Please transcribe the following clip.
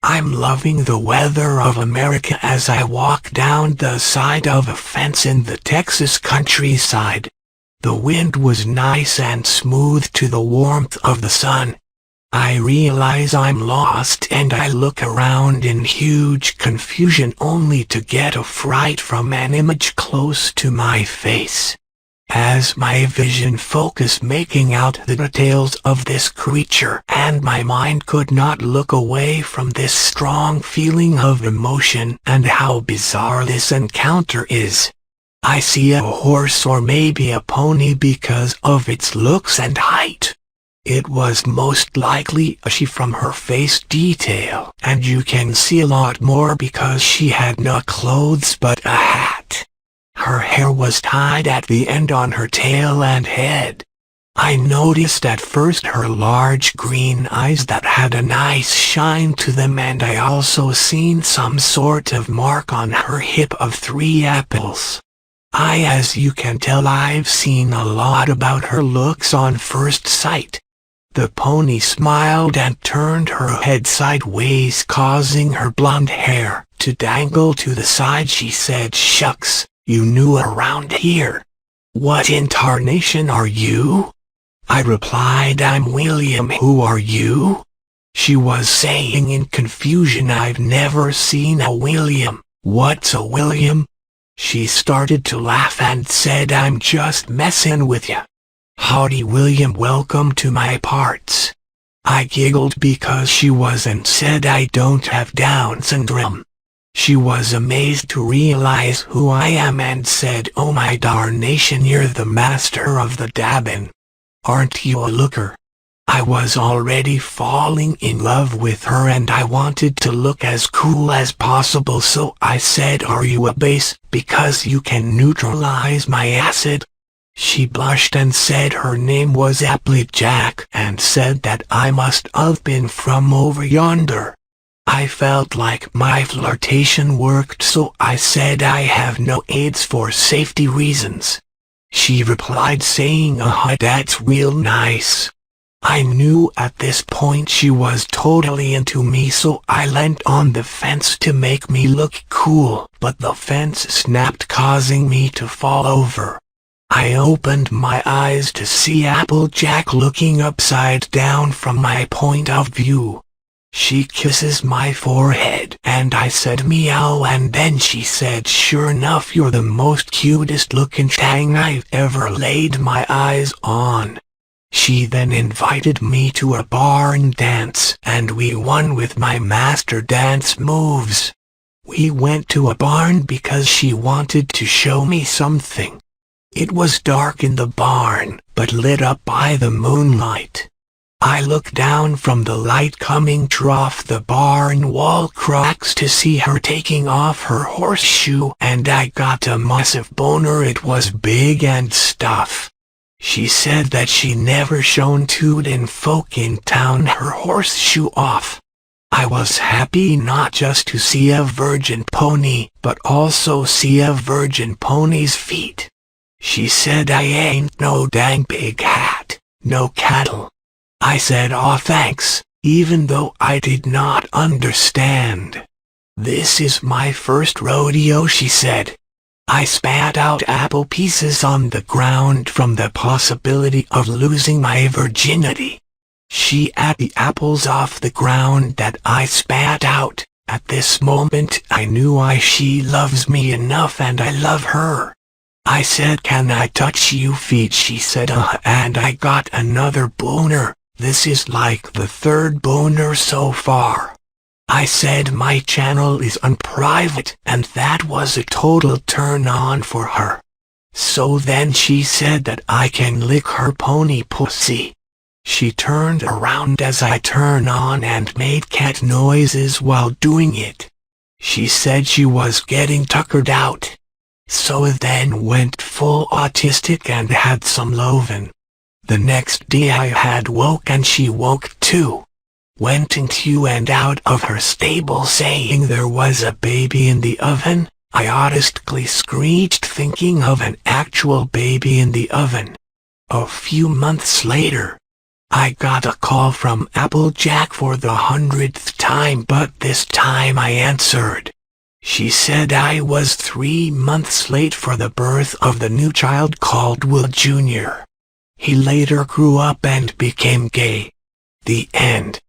I'm loving the weather of America as I walk down the side of a fence in the Texas countryside. The wind was nice and smooth to the warmth of the sun. I realize I'm lost and I look around in huge confusion only to get a fright from an image close to my face. As my vision focused making out the details of this creature, and my mind could not look away from this strong feeling of emotion and how bizarre this encounter is. I see a horse or maybe a pony because of its looks and height. It was most likely a she from her face detail, and you can see a lot more because she had no clothes but a hat. Her hair was tied at the end on her tail and head. I noticed at first her large green eyes that had a nice shine to them, and I also seen some sort of mark on her hip of 3 apples. As you can tell, I've seen a lot about her looks on first sight. The pony smiled and turned her head sideways, causing her blonde hair to dangle to the side. She said, "Shucks, you new around here. What in tarnation are you?" I replied, "I'm William. Who are you?" She was saying in confusion, "I've never seen a William. What's a William?" She started to laugh and said, "I'm just messing with ya. Howdy William, welcome to my parts." I giggled because she was and said I don't have Down syndrome. She was amazed to realize who I am and said, "Oh my darnation, you're the master of the dabbing. Aren't you a looker?" I was already falling in love with her and I wanted to look as cool as possible, so I said, "Are you a base, because you can neutralize my acid?" She blushed and said her name was Applejack and said that I must have been from over yonder. I felt like my flirtation worked, so I said I have no aids for safety reasons. She replied saying, "That's real nice." I knew at this point she was totally into me, so I leant on the fence to make me look cool, but the fence snapped, causing me to fall over. I opened my eyes to see Applejack looking upside down from my point of view. She kisses my forehead and I said meow, and then she said, "Sure enough, you're the most cutest looking thing I've ever laid my eyes on." She then invited me to a barn dance and we won with my master dance moves. We went to a barn because she wanted to show me something. It was dark in the barn, but lit up by the moonlight. I looked down from the light coming off the barn wall cracks to see her taking off her horseshoe, and I got a massive boner. It was big and stuff. She said that she never shown tootin' folk in town her horseshoe off. I was happy not just to see a virgin pony, but also see a virgin pony's feet. She said I ain't no dang big hat, no cattle. I said, "Aw, thanks," even though I did not understand. "This is my first rodeo," she said. I spat out apple pieces on the ground from the possibility of losing my virginity. She ate the apples off the ground that I spat out. At this moment I knew she loves me enough and I love her. I said, "Can I touch you feet?" She said, and I got another boner. This is like the 3rd boner so far. I said my channel is unprivate, and that was a total turn on for her. So then she said that I can lick her pony pussy. She turned around as I turned on and made cat noises while doing it. She said she was getting tuckered out. So then went full autistic and had some lovin'. The next day I had woke and she woke too. Went into and out of her stable saying there was a baby in the oven. I audaciously screeched, thinking of an actual baby in the oven. A few months later, I got a call from Applejack for the 100th time. time, but this time I answered. She said I was 3 months late for the birth of the new child called Will Jr. He later grew up and became gay. The end.